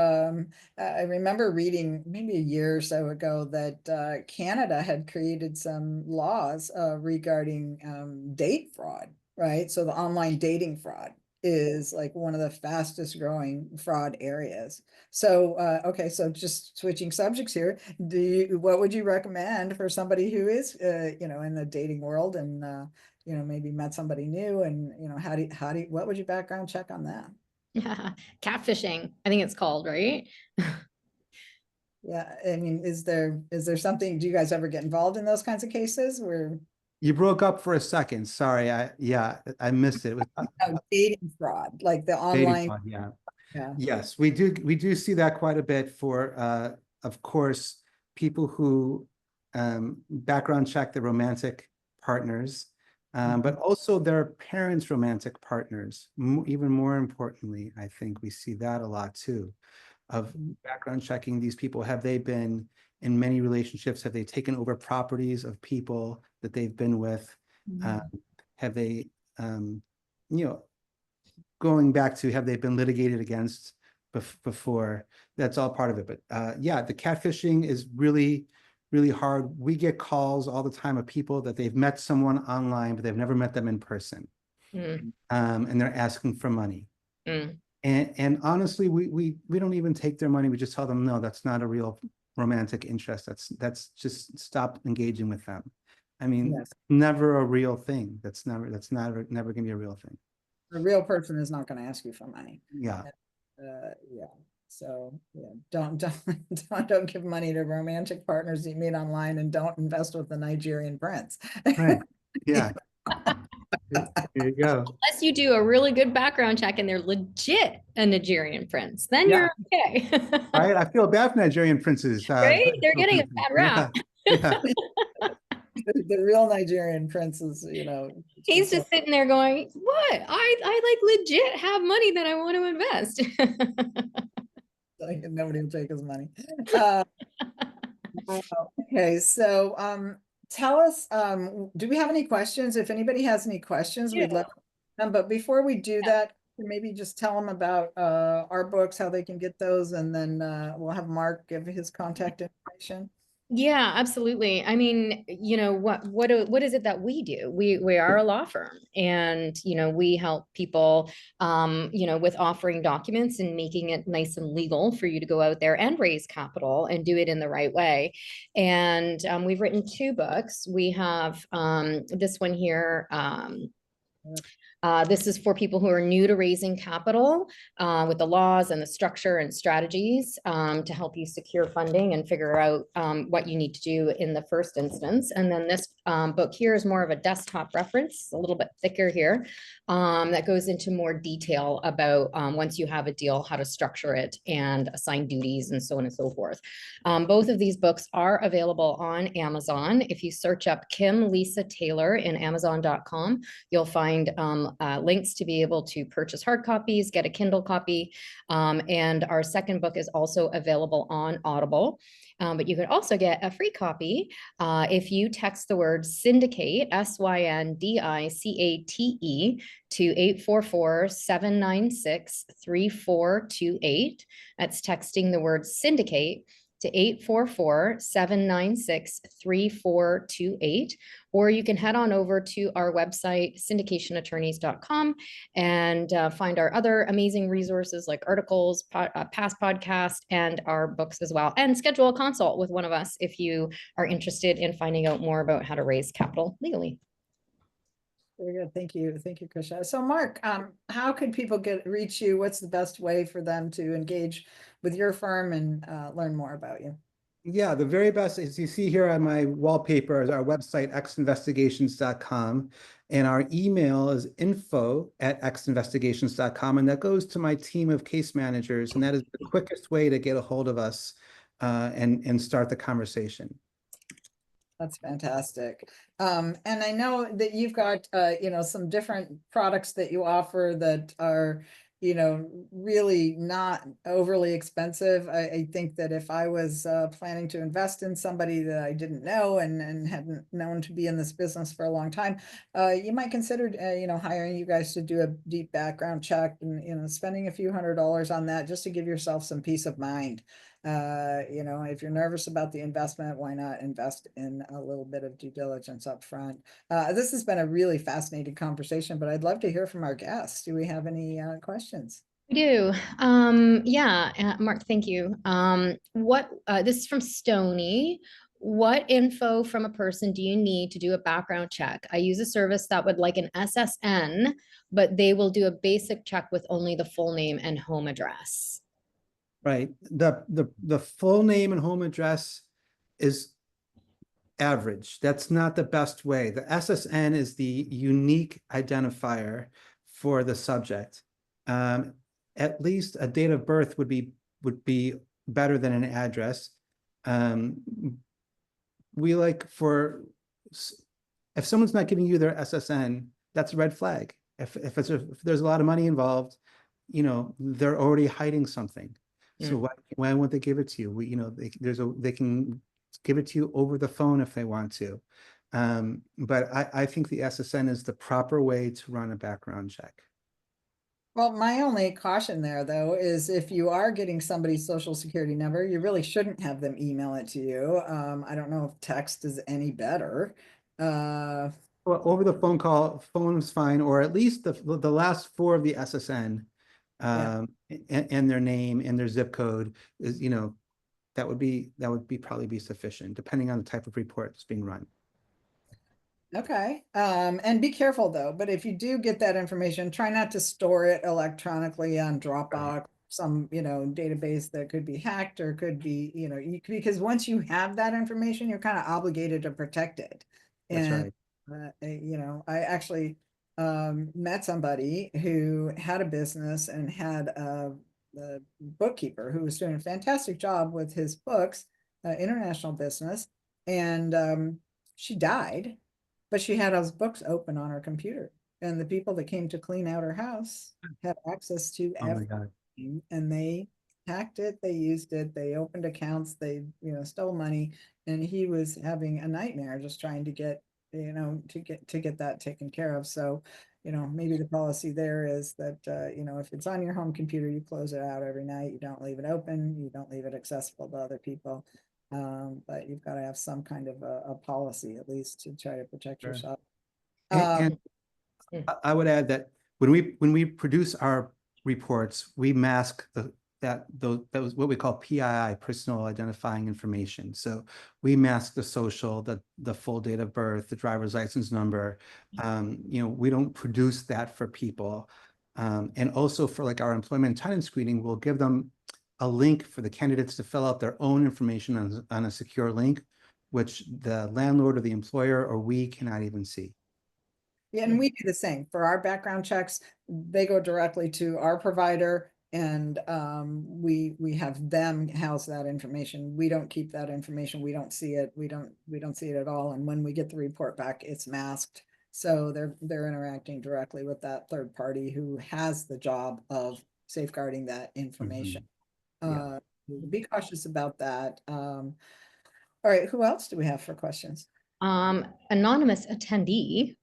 I remember reading maybe a year or so ago that Canada had created some laws regarding date fraud, right? So the online dating fraud is like one of the fastest growing fraud areas. So, okay, so just switching subjects here, what would you recommend for somebody who is, in the dating world and, maybe met somebody new and, what would you background check on that? Yeah. Catfishing, I think it's called, right? Yeah, I mean, is there something, do you guys ever get involved in those kinds of cases where? You broke up for a second. Sorry. I missed it. It was Dating fraud, like the dating online. fraud. Yeah. Yeah. Yes, we do see that quite a bit for, of course, people who background check the romantic partners, but also their parents' romantic partners. Even more importantly, I think we see that a lot too, of background checking these people. Have they been in many relationships? Have they taken over properties of people that they've been with? Have they, going back to, have they been litigated against before? That's all part of it. But yeah, the catfishing is really, really hard. We get calls all the time of people that they've met someone online, but they've never met them in person. And they're asking for money. And honestly, we don't even take their money. We just tell them, no, that's not a real romantic interest. That's just stop engaging with them. I mean, Yes. never a real thing. That's never gonna be a real thing. A real person is not going to ask you for money. Yeah. Yeah. So yeah, don't give money to romantic partners you meet online, and don't invest with the Nigerian prince. Right. Yeah. There you go. Unless you do a really good background check and they're legit a Nigerian prince, then Yeah. you're okay. Right. I feel bad for Nigerian princes. Right? They're getting a bad rap. Yeah. The real Nigerian princes, He's just sitting there going, what? I like legit have money that I want to invest. Nobody will take his money. Okay, so tell us, do we have any questions? If anybody has any questions, we'd love them. But before we do that, maybe just tell them about our books, how they can get those, and then we'll have Mark give his contact information. Yeah, absolutely. I mean, what is it that we do? We are a law firm, and we help people with offering documents and making it nice and legal for you to go out there and raise capital and do it in the right way. And we've written 2 books. We have this one here. This is for people who are new to raising capital with the laws and the structure and strategies to help you secure funding and figure out what you need to do in the first instance. And then this book here is more of a desktop reference, a little bit thicker here, that goes into more detail about once you have a deal, how to structure it and assign duties and so on and so forth. Both of these books are available on Amazon. If you search up Kim Lisa Taylor in Amazon.com, you'll find links to be able to purchase hard copies, get a Kindle copy. And our second book is also available on Audible. But you could also get a free copy if you text the word syndicate, SYNDICATE, to 844-796-3428. That's texting the word syndicate to 844-796-3428. Or you can head on over to our website, syndicationattorneys.com, and find our other amazing resources like articles, past podcasts, and our books as well. And schedule a consult with one of us if you are interested in finding out more about how to raise capital legally. Very good. Thank you. Thank you, Krisha. So Mark, how could people reach you? What's the best way for them to engage with your firm and learn more about you? Yeah, the very best, as you see here on my wallpaper, is our website, xinvestigations.com. And our email is info@xinvestigations.com. And that goes to my team of case managers. And that is the quickest way to get a hold of us and start the conversation. That's fantastic. And I know that you've got, some different products that you offer that are, really not overly expensive. I think that if I was planning to invest in somebody that I didn't know and hadn't known to be in this business for a long time, you might consider, hiring you guys to do a deep background check and, spending a few $100s on that just to give yourself some peace of mind. If you're nervous about the investment, why not invest in a little bit of due diligence up front? This has been a really fascinating conversation, but I'd love to hear from our guests. Do we have any questions? We do. Yeah, Mark, thank you. This is from Stony. What info from a person do you need to do a background check? I use a service that would like an SSN, but they will do a basic check with only the full name and home address. Right. The full name and home address is average. That's not the best way. The SSN is the unique identifier for the subject. At least a date of birth would be better than an address. We like for if someone's not giving you their SSN, that's a red flag. If there's a lot of money involved, they're already hiding something. So why won't they give it to you? They can give it to you over the phone if they want to. But I think the SSN is the proper way to run a background check. Well, my only caution there, though, is if you are getting somebody's social security number, you really shouldn't have them email it to you. I don't know if text is any better. Well, over the phone is fine, or at least the last four of the SSN, and their name and their zip code is, that would be probably be sufficient, depending on the type of report that's being run. Okay. And be careful though, but if you do get that information, try not to store it electronically on Dropbox, some, database that could be hacked or could be, because once you have that information, you're kind of obligated to protect it. That's And, right. I actually met somebody who had a business and had a bookkeeper who was doing a fantastic job with his books, international business. And she died, but she had those books open on her computer. And the people that came to clean out her house had access to Oh my God. everything. And they hacked it, they used it, they opened accounts, they, stole money. And he was having a nightmare just trying to get, to get that taken care of. So, maybe the policy there is that, if it's on your home computer, you close it out every night. You don't leave it open. You don't leave it accessible to other people. But you've got to have some kind of a policy at least to try to protect Sure. yourself. And I would add that when we produce our reports, we mask that was what we call PII, personal identifying information. So we mask the social, the full date of birth, the driver's license number. We don't produce that for people. And also for like our employment talent screening, we'll give them a link for the candidates to fill out their own information on a secure link, which the landlord or the employer or we cannot even see. Yeah, and we do the same for our background checks. They go directly to our provider, and we have them house that information. We don't keep that information. We don't see it. We don't see it at all. And when we get the report back, it's masked. So they're interacting directly with that third party who has the job of safeguarding that information. Yeah. Be cautious about that. All right, who else do we have for questions? Anonymous attendee.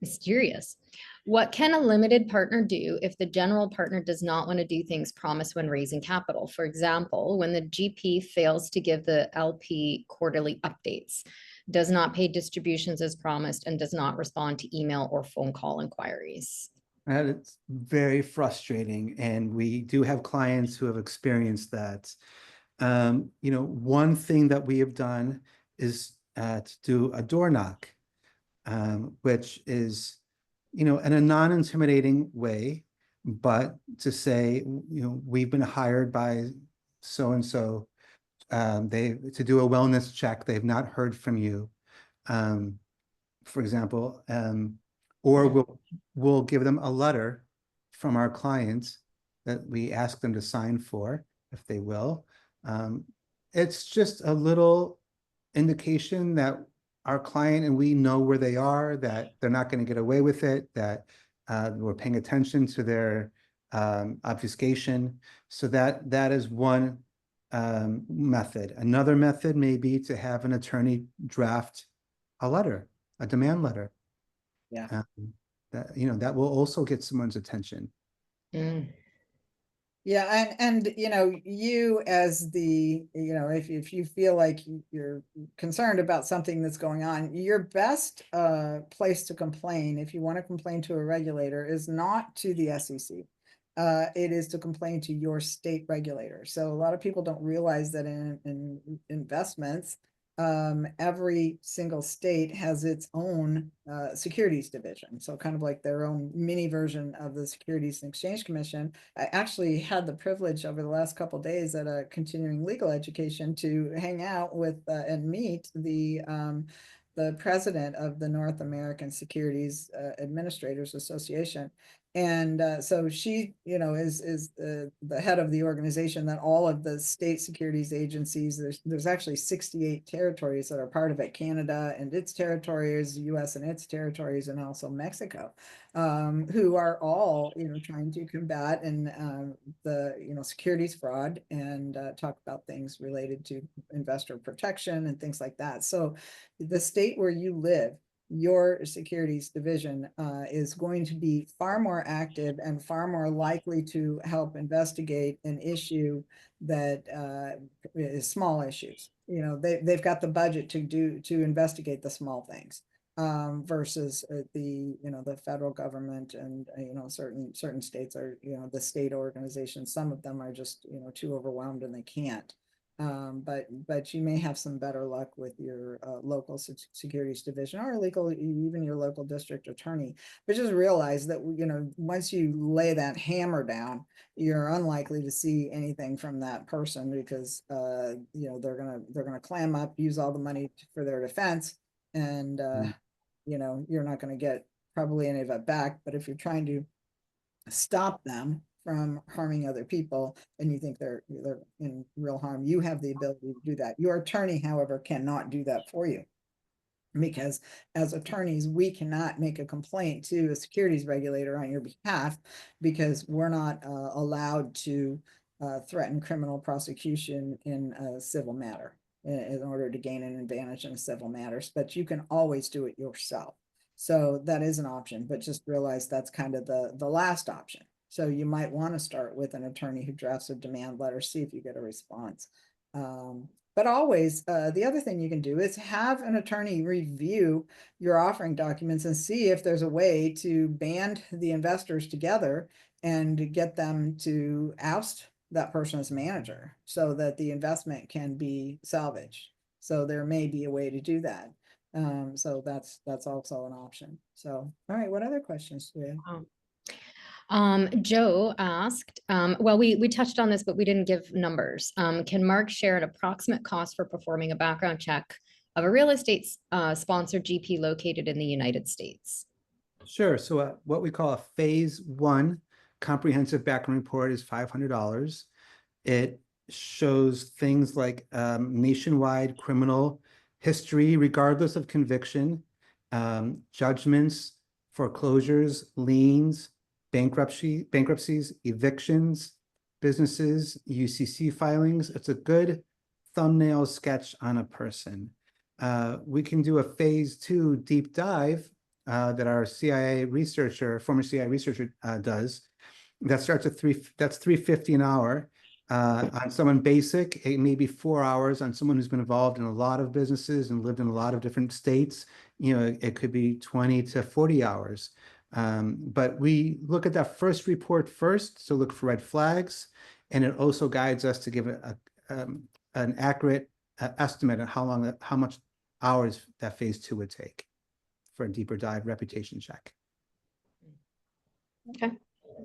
Mysterious. What can a limited partner do if the general partner does not want to do things promised when raising capital? For example, when the GP fails to give the LP quarterly updates, does not pay distributions as promised, and does not respond to email or phone call inquiries. And it's very frustrating. And we do have clients who have experienced that. One thing that we have done is to do a door knock, which is, in a non-intimidating way, but to say, we've been hired by so-and-so, to do a wellness check. They've not heard from you, for example, or we'll give them a letter from our clients that we ask them to sign for, if they will. It's just a little indication that our client and we know where they are, that they're not going to get away with it, that we're paying attention to their obfuscation. So that is one method. Another method may be to have an attorney draft a letter, a demand letter. Yeah. That will also get someone's attention. Yeah, and you as the, if you feel like you're concerned about something that's going on, your best place to complain, if you want to complain to a regulator, is not to the SEC. It is to complain to your state regulator. So a lot of people don't realize that in investments, every single state has its own securities division. So kind of like their own mini version of the Securities and Exchange Commission. I actually had the privilege over the last couple of days at a continuing legal education to hang out with and meet the president of the North American Securities Administrators Association. And so she, is the head of the organization that all of the state securities agencies, there's actually 68 territories that are part of it, Canada and its territories, US and its territories, and also Mexico, who are all, trying to combat the, securities fraud and talk about things related to investor protection and things like that. So the state where you live, your securities division is going to be far more active and far more likely to help investigate an issue that is small issues. They've got the budget to investigate the small things versus the federal government and certain states are the state organizations. Some of them are just too overwhelmed and they can't. But you may have some better luck with your local securities division or even your local district attorney. But just realize that once you lay that hammer down, you're unlikely to see anything from that person because they're gonna clam up, use all the money for their defense, and you're not going to get probably any of it back. But if you're trying to stop them from harming other people and you think they're in real harm, you have the ability to do that. Your attorney, however, cannot do that for you, because as attorneys, we cannot make a complaint to a securities regulator on your behalf because we're not allowed to threaten criminal prosecution in a civil matter in order to gain an advantage in a civil matters, but you can always do it yourself. So that is an option, but just realize that's kind of the last option. So you might want to start with an attorney who drafts a demand letter, see if you get a response. But always, the other thing you can do is have an attorney review your offering documents and see if there's a way to band the investors together and get them to oust that person as manager so that the investment can be salvaged. So there may be a way to do that. So that's also an option. So, all right, what other questions do we have? Joe asked, well, we touched on this, but we didn't give numbers. Can Mark share an approximate cost for performing a background check of a real estate sponsored GP located in the United States? Sure. So what we call a phase 1 comprehensive background report is $500. It shows things like nationwide criminal history, regardless of conviction, judgments, foreclosures, liens, bankruptcies, evictions, businesses, UCC filings. It's a good thumbnail sketch on a person. We can do a phase 2 deep dive that our former CIA researcher does. That starts at that's $350 an hour. On someone basic, it may be 4 hours. On someone who's been involved in a lot of businesses and lived in a lot of different states, it could be 20 to 40 hours. But we look at that first report first, so look for red flags, and it also guides us to give an accurate estimate on how much hours that phase 2 would take for a deeper dive reputation check. Okay,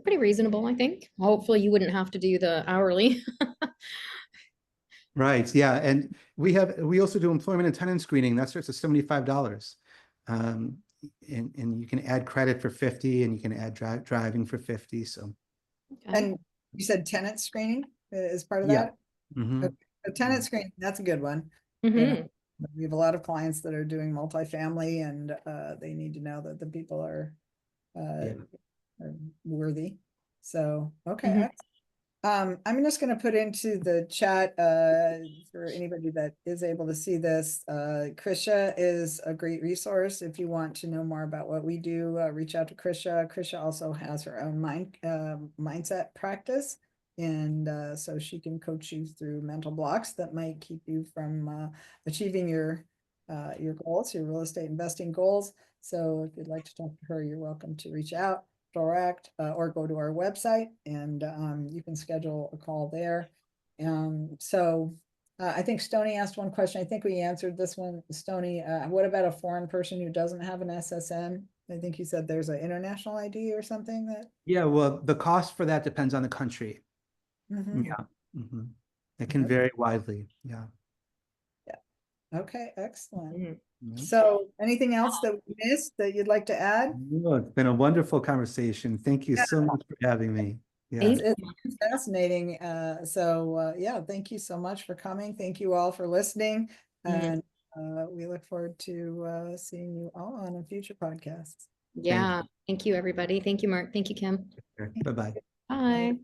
pretty reasonable, I think. Hopefully you wouldn't have to do the hourly. Right, yeah, and we also do employment and tenant screening. That starts at $75. And you can add credit for 50 and you can add driving for 50. So, okay. And you said tenant screening is part of that? Mm-hmm. Okay. So tenant screening, that's a good one. Mm-hmm. We have a lot of clients that are doing multifamily and they need to know that the people are worthy. So, okay. Mm-hmm. I'm just going to put into the chat for anybody that is able to see this. Krisha is a great resource. If you want to know more about what we do, reach out to Krisha. Krisha also has her own mindset practice. And so she can coach you through mental blocks that might keep you from achieving your goals, your real estate investing goals. So if you'd like to talk to her, you're welcome to reach out. Direct or go to our website and you can schedule a call there. So I think Stony asked one question. I think we answered this one. Stony, what about a foreign person who doesn't have an SSN? I think you said there's an international ID or something that. Yeah, well, the cost for that depends on the country. Mm-hmm. Yeah, mm-hmm. It can vary widely. Yeah. Okay, excellent. Mhm. Yeah. So anything else that we missed that you'd like to add? Well, it's been a wonderful conversation. Thank you Yeah. so much for having me. Yeah. Thank It's fascinating. Yeah, thank you so much for coming. Thank you all for listening. Mhm. And we look forward to seeing you all on a future podcast. Yeah. Thank you, everybody. Thank you, Mark. Thank you, Kim. Bye-bye. Bye.